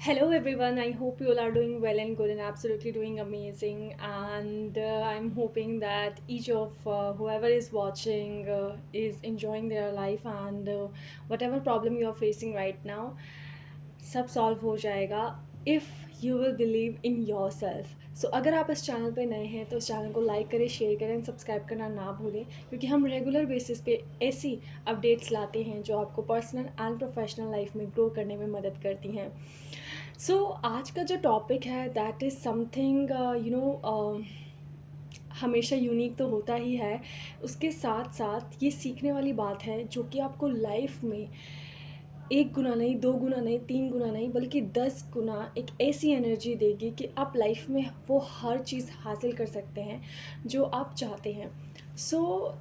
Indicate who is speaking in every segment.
Speaker 1: Hello everyone, I hope you all are doing well and good and absolutely doing amazing. And I'm hoping that each of whoever is watching is enjoying their life and whatever problem you are facing right now, सब solve हो जाएगा if you will believe in yourself. So अगर आप इस channel पे नए हैं तो इस चैनल को लाइक करें, शेयर करें, सब्सक्राइब करना ना भूलें, क्योंकि हम रेगुलर बेसिस पे ऐसी अपडेट्स लाते हैं जो आपको पर्सनल एंड प्रोफेशनल लाइफ में ग्रो करने में मदद करती हैं। सो आज का जो टॉपिक है दैट इज़ समथिंग हमेशा यूनिक तो होता ही है, उसके साथ साथ ये सीखने वाली बात है जो कि आपको लाइफ में 1 गुना नहीं, 2 गुना नहीं, 3 गुना नहीं, बल्कि 10 गुना एक ऐसी एनर्जी देगी कि आप लाइफ में वो हर चीज़ हासिल कर सकते हैं जो आप चाहते हैं। सो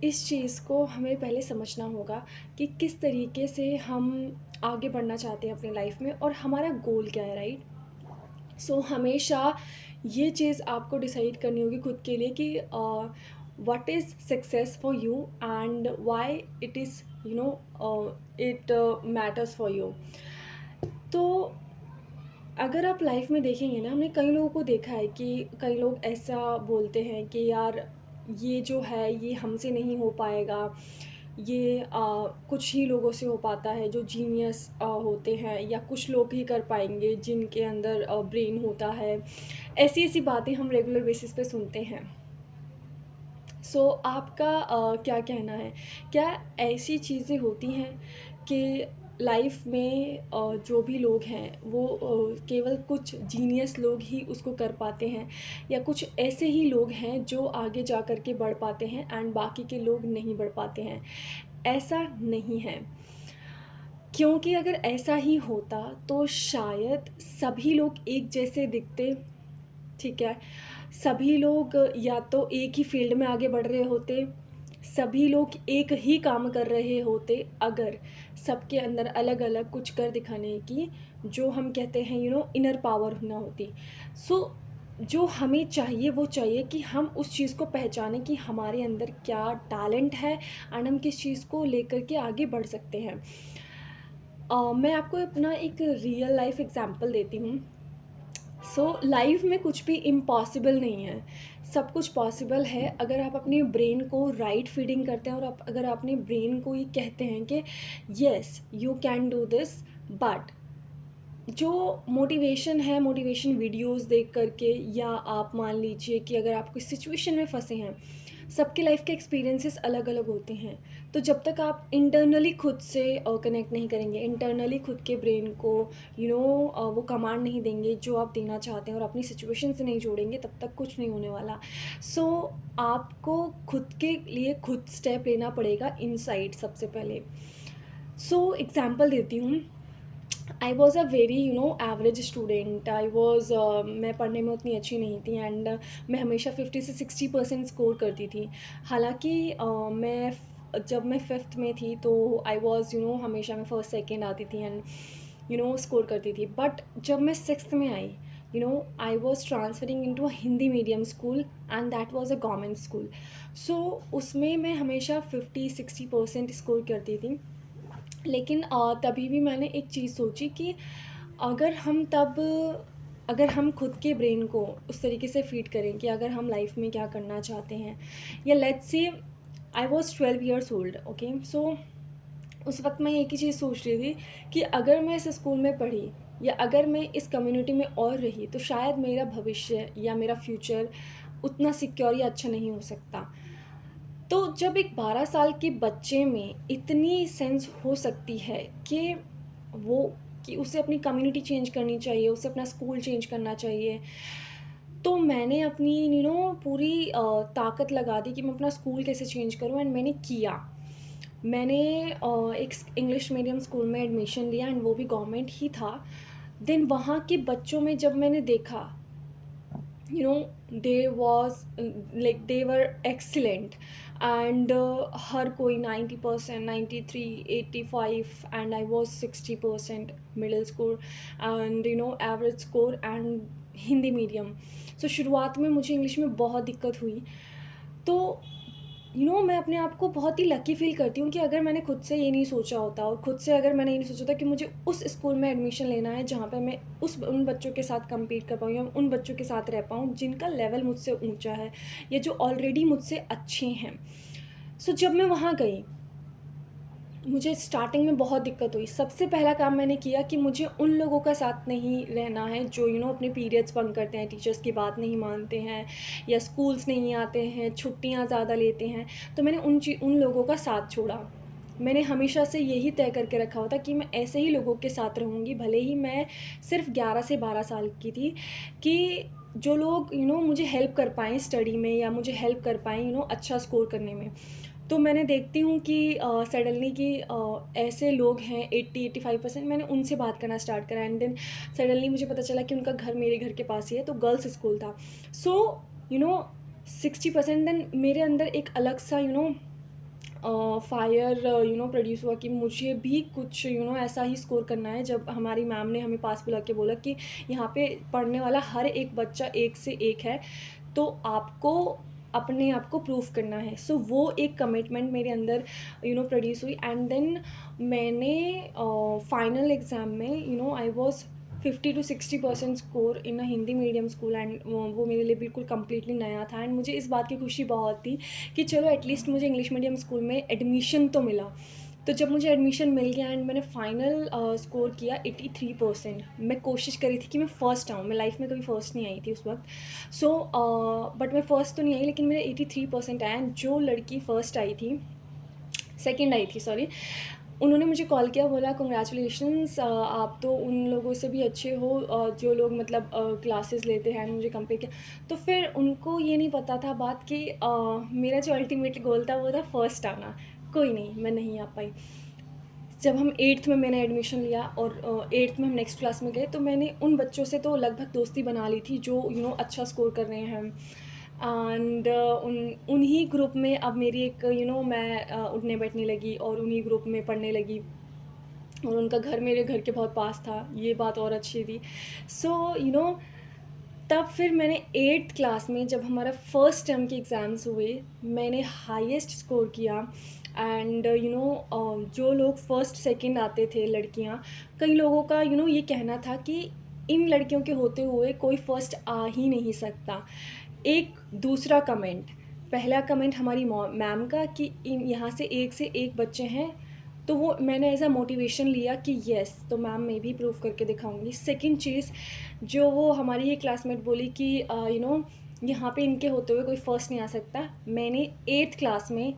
Speaker 1: इस चीज़ को हमें पहले समझना होगा कि किस तरीके से हम आगे बढ़ना चाहते हैं अपनी लाइफ में और हमारा गोल क्या है, राइट? सो हमेशा ये चीज़ आपको डिसाइड करनी होगी खुद के लिए कि what is success for you and why it is it matters for you. तो अगर आप लाइफ में देखेंगे ना, हमने कई लोगों को देखा है कि कई लोग ऐसा बोलते हैं कि यार ये जो है ये हमसे नहीं हो पाएगा, ये कुछ ही लोगों से हो पाता है जो जीनियस होते हैं, या कुछ लोग ही कर पाएंगे जिनके अंदर ब्रेन होता है। ऐसी ऐसी बातें हम रेगुलर बेसिस पे सुनते हैं। सो आपका क्या कहना है? क्या ऐसी चीज़ें होती हैं कि लाइफ में जो भी लोग हैं वो केवल कुछ जीनियस लोग ही उसको कर पाते हैं, या कुछ ऐसे ही लोग हैं जो आगे जा कर के बढ़ पाते हैं एंड बाकी के लोग नहीं बढ़ पाते हैं? ऐसा नहीं है, क्योंकि अगर ऐसा ही होता तो शायद सभी लोग एक जैसे दिखते, ठीक है? सभी लोग या तो एक ही फ़ील्ड में आगे बढ़ रहे होते, सभी लोग एक ही काम कर रहे होते, अगर सबके अंदर अलग-अलग कुछ कर दिखाने की जो हम कहते हैं इनर पावर ना होती। सो जो हमें चाहिए वो चाहिए कि हम उस चीज़ को पहचानें कि हमारे अंदर क्या टैलेंट है एंड हम किस चीज़ को लेकर के आगे बढ़ सकते हैं। मैं आपको अपना एक रियल लाइफ़ एग्ज़ाम्पल देती हूँ। सो लाइफ में कुछ भी इम्पॉसिबल नहीं है, सब कुछ पॉसिबल है अगर आप अपने ब्रेन को राइट फीडिंग करते हैं और आप अगर अपने ब्रेन को ये कहते हैं कि yes you can do this. But जो मोटिवेशन है, मोटिवेशन वीडियोस देख करके, या आप मान लीजिए कि अगर आप किसी सिचुएशन में फंसे हैं, सबके लाइफ के एक्सपीरियंसेस अलग अलग होते हैं। तो जब तक आप इंटरनली खुद से कनेक्ट नहीं करेंगे, इंटरनली खुद के ब्रेन को वो कमांड नहीं देंगे जो आप देना चाहते हैं, और अपनी सिचुएशन से नहीं जोड़ेंगे, तब तक कुछ नहीं होने वाला। सो आपको खुद के लिए खुद स्टेप लेना पड़ेगा इनसाइड सबसे पहले। सो एग्जांपल देती हूँ। I was a very average student. मैं पढ़ने में उतनी अच्छी नहीं थी एंड मैं हमेशा 50 से 60% स्कोर करती थी। हालांकि जब मैं फिफ्थ में थी तो आई वॉज़ हमेशा मैं फर्स्ट सेकेंड आती थी एंड स्कोर करती थी। बट जब मैं सिक्स्थ में आई, I was transferring into a Hindi medium school and that was a government school. So उसमें मैं हमेशा 50-60% स्कोर करती थी। लेकिन तभी भी मैंने एक चीज़ सोची कि अगर हम तब अगर हम खुद के ब्रेन को उस तरीके से फीड करें कि अगर हम लाइफ में क्या करना चाहते हैं, या let's say I was 12 years old, okay. So उस वक्त मैं एक ही चीज़ सोच रही थी कि अगर मैं इस स्कूल में पढ़ी, या अगर मैं इस कम्युनिटी में और रही, तो शायद मेरा भविष्य या मेरा फ्यूचर उतना सिक्योर या अच्छा नहीं हो सकता। तो जब एक 12 साल के बच्चे में इतनी सेंस हो सकती है कि वो कि उसे अपनी कम्युनिटी चेंज करनी चाहिए, उसे अपना स्कूल चेंज करना चाहिए, तो मैंने अपनी पूरी ताकत लगा दी कि मैं अपना स्कूल कैसे चेंज करूँ, एंड मैंने किया। मैंने एक इंग्लिश मीडियम स्कूल में एडमिशन लिया एंड वो भी गवर्नमेंट ही था। देन वहाँ के बच्चों में जब मैंने देखा, they was like they were excellent, and हर कोई 90%, 93, 85, and I was 60% middle score and average score and Hindi medium. So शुरुआत में मुझे इंग्लिश में बहुत दिक्कत हुई। तो मैं अपने आप को बहुत ही लकी फ़ील करती हूँ कि अगर मैंने खुद से ये नहीं सोचा होता और खुद से अगर मैंने ये नहीं सोचा था कि मुझे उस स्कूल में एडमिशन लेना है जहाँ पे मैं उन बच्चों के साथ कम्पीट कर पाऊँ या उन बच्चों के साथ रह पाऊँ जिनका लेवल मुझसे ऊँचा है या जो ऑलरेडी मुझसे अच्छे हैं। सो जब मैं वहाँ गई, मुझे स्टार्टिंग में बहुत दिक्कत हुई। सबसे पहला काम मैंने किया कि मुझे उन लोगों का साथ नहीं रहना है जो अपने पीरियड्स बंक करते हैं, टीचर्स की बात नहीं मानते हैं या स्कूल्स नहीं आते हैं, छुट्टियाँ ज़्यादा लेते हैं। तो मैंने उन लोगों का साथ छोड़ा। मैंने हमेशा से यही तय करके रखा हुआ था कि मैं ऐसे ही लोगों के साथ रहूँगी, भले ही मैं सिर्फ़ 11 से 12 साल की थी, कि जो लोग मुझे हेल्प कर पाएँ स्टडी में या मुझे हेल्प कर पाएँ अच्छा स्कोर करने में। तो मैंने देखती हूँ कि सडनली कि ऐसे लोग हैं 80-85%, मैंने उनसे बात करना स्टार्ट करा एंड देन सडनली मुझे पता चला कि उनका घर मेरे घर के पास ही है, तो गर्ल्स स्कूल था। सो यू नो 60% देन मेरे अंदर एक अलग सा फायर प्रोड्यूस हुआ कि मुझे भी कुछ ऐसा ही स्कोर करना है। जब हमारी मैम ने हमें पास बुला के बोला कि यहाँ पे पढ़ने वाला हर एक बच्चा एक से एक है, तो आपको अपने आप को प्रूव करना है। सो वो एक कमिटमेंट मेरे अंदर प्रोड्यूस हुई एंड देन मैंने फाइनल एग्ज़ाम में I was 50 to 60% score in a Hindi medium school and वो मेरे लिए बिल्कुल कम्प्लीटली नया था एंड मुझे इस बात की खुशी बहुत थी कि चलो एटलीस्ट मुझे इंग्लिश मीडियम स्कूल में एडमिशन तो मिला। तो जब मुझे एडमिशन मिल गया एंड मैंने फ़ाइनल स्कोर किया 83%। मैं कोशिश करी थी कि मैं फ़र्स्ट आऊँ, मैं लाइफ में कभी फ़र्स्ट नहीं आई थी उस वक्त। सो बट मैं फ़र्स्ट तो नहीं आई, लेकिन मेरे 83% आया एंड जो लड़की फ़र्स्ट आई थी, सेकंड आई थी सॉरी, उन्होंने मुझे कॉल किया, बोला कांग्रेचुलेशंस, आप तो उन लोगों से भी अच्छे हो जो लोग मतलब क्लासेस लेते हैं। मुझे कंपेयर किया, तो फिर उनको ये नहीं पता था बात कि मेरा जो अल्टीमेट गोल था वो था फर्स्ट आना। कोई नहीं, मैं नहीं आ पाई। जब हम 8th में मैंने एडमिशन लिया और 8th में हम नेक्स्ट क्लास में गए, तो मैंने उन बच्चों से तो लगभग दोस्ती बना ली थी जो अच्छा स्कोर कर रहे हैं एंड उन्हीं ग्रुप में अब मेरी एक मैं उठने बैठने लगी और उन्हीं ग्रुप में पढ़ने लगी और उनका घर मेरे घर के बहुत पास था, ये बात और अच्छी थी। सो तब फिर मैंने 8th क्लास में जब हमारा फर्स्ट टर्म के एग्ज़ाम्स हुए, मैंने हाईएस्ट स्कोर किया एंड जो लोग फर्स्ट सेकंड आते थे लड़कियां, कई लोगों का ये कहना था कि इन लड़कियों के होते हुए कोई फर्स्ट आ ही नहीं सकता। एक दूसरा कमेंट, पहला कमेंट हमारी मैम का कि इन यहाँ से एक बच्चे हैं, तो वो मैंने एज अ मोटिवेशन लिया कि येस, तो मैम मैं भी प्रूव करके दिखाऊंगी। सेकंड चीज़ जो वो हमारी ये क्लासमेट बोली कि यहाँ पे इनके होते हुए कोई फर्स्ट नहीं आ सकता। मैंने 8th क्लास में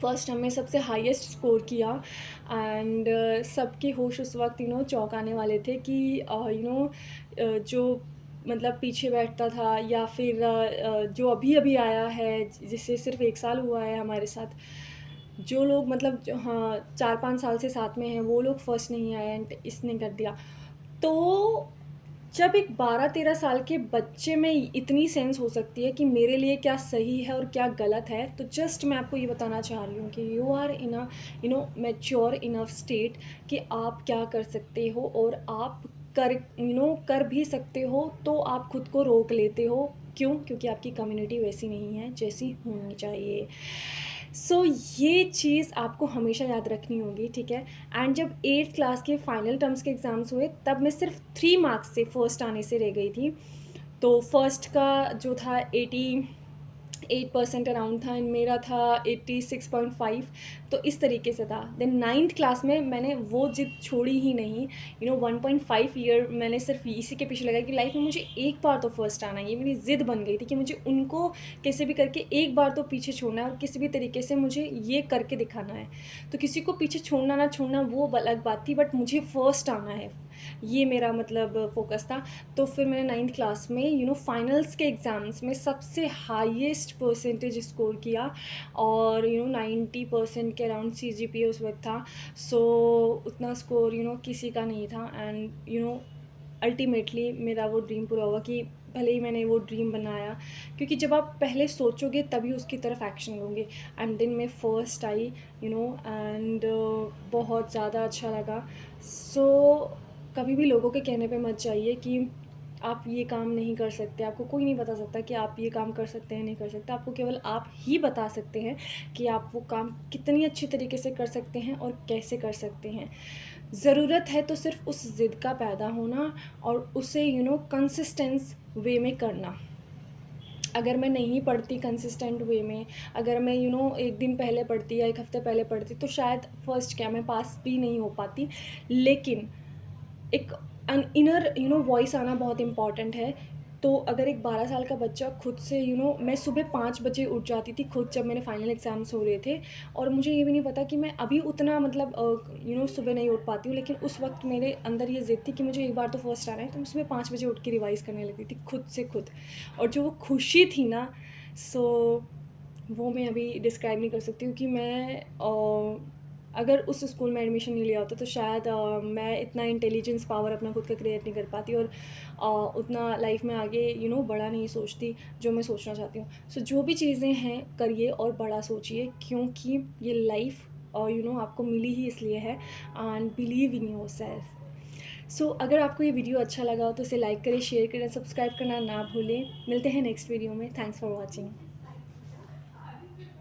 Speaker 1: फर्स्ट टर्म में सबसे हाईएस्ट स्कोर किया एंड सबके होश उस वक्त चौंकाने वाले थे कि जो मतलब पीछे बैठता था या फिर जो अभी अभी आया है जिसे सिर्फ 1 साल हुआ है हमारे साथ, जो लोग मतलब हाँ 4-5 साल से साथ में हैं, वो लोग फर्स्ट नहीं आए एंड इसने कर दिया। तो जब एक 12-13 साल के बच्चे में इतनी सेंस हो सकती है कि मेरे लिए क्या सही है और क्या गलत है, तो जस्ट मैं आपको ये बताना चाह रही हूँ कि you are in a mature enough state कि आप क्या कर सकते हो और आप कर भी सकते हो। तो आप खुद को रोक लेते हो, क्यों? क्योंकि आपकी कम्युनिटी वैसी नहीं है जैसी होनी चाहिए। सो ये चीज़ आपको हमेशा याद रखनी होगी, ठीक है। एंड जब 8th क्लास के फाइनल टर्म्स के एग्ज़ाम्स हुए, तब मैं सिर्फ 3 मार्क्स से फर्स्ट आने से रह गई थी। तो फर्स्ट का जो था 88% अराउंड था एंड मेरा था 86.5। तो इस तरीके से था। देन 9th क्लास में मैंने वो जिद छोड़ी ही नहीं। 1.5 ईयर मैंने सिर्फ इसी के पीछे लगाया कि लाइफ में मुझे एक बार तो फर्स्ट आना है। ये मेरी ज़िद बन गई थी कि मुझे उनको कैसे भी करके एक बार तो पीछे छोड़ना है और किसी भी तरीके से मुझे ये करके दिखाना है। तो किसी को पीछे छोड़ना ना छोड़ना वो अलग बात थी, बट मुझे फर्स्ट आना है, ये मेरा मतलब फ़ोकस था। तो फिर मैंने 9th क्लास में फाइनल्स के एग्ज़ाम्स में सबसे हाईएस्ट परसेंटेज स्कोर किया और 90% के अराउंड CGPA उस वक्त था। सो उतना स्कोर किसी का नहीं था एंड अल्टीमेटली मेरा वो ड्रीम पूरा हुआ कि भले ही मैंने वो ड्रीम बनाया, क्योंकि जब आप पहले सोचोगे तभी उसकी तरफ एक्शन लोगे। एंड देन मैं फ़र्स्ट आई एंड बहुत ज़्यादा अच्छा लगा। सो कभी भी लोगों के कहने पे मत जाइए कि आप ये काम नहीं कर सकते, आपको कोई नहीं बता सकता कि आप ये काम कर सकते हैं नहीं कर सकते। आपको केवल आप ही बता सकते हैं कि आप वो काम कितनी अच्छी तरीके से कर सकते हैं और कैसे कर सकते हैं। ज़रूरत है तो सिर्फ उस ज़िद का पैदा होना और उसे कंसिस्टेंस वे में करना। अगर मैं नहीं पढ़ती कंसिस्टेंट वे में, अगर मैं एक दिन पहले पढ़ती या एक हफ़्ते पहले पढ़ती, तो शायद फर्स्ट क्या मैं पास भी नहीं हो पाती। लेकिन एक इनर वॉइस आना बहुत इम्पॉर्टेंट है। तो अगर एक 12 साल का बच्चा खुद से मैं सुबह 5 बजे उठ जाती थी खुद, जब मेरे फाइनल एग्ज़ाम्स हो रहे थे, और मुझे ये भी नहीं पता कि मैं अभी उतना मतलब सुबह नहीं उठ पाती हूँ, लेकिन उस वक्त मेरे अंदर ये ज़िद थी कि मुझे एक बार तो फर्स्ट आना है, तो मैं सुबह 5 बजे उठ के रिवाइज़ करने लगती थी खुद से खुद। और जो वो खुशी थी ना, सो वो मैं अभी डिस्क्राइब नहीं कर सकती हूँ कि मैं अगर उस स्कूल में एडमिशन नहीं लिया होता तो शायद मैं इतना इंटेलिजेंस पावर अपना खुद का क्रिएट नहीं कर पाती, और उतना लाइफ में आगे बड़ा नहीं सोचती जो मैं सोचना चाहती हूँ। सो जो भी चीज़ें हैं करिए और बड़ा सोचिए, क्योंकि ये लाइफ आपको मिली ही इसलिए है। And believe in yourself. So अगर आपको ये वीडियो अच्छा लगा हो तो इसे लाइक करें, शेयर करें, सब्सक्राइब करना ना भूलें। मिलते हैं नेक्स्ट वीडियो में। Thanks for watching.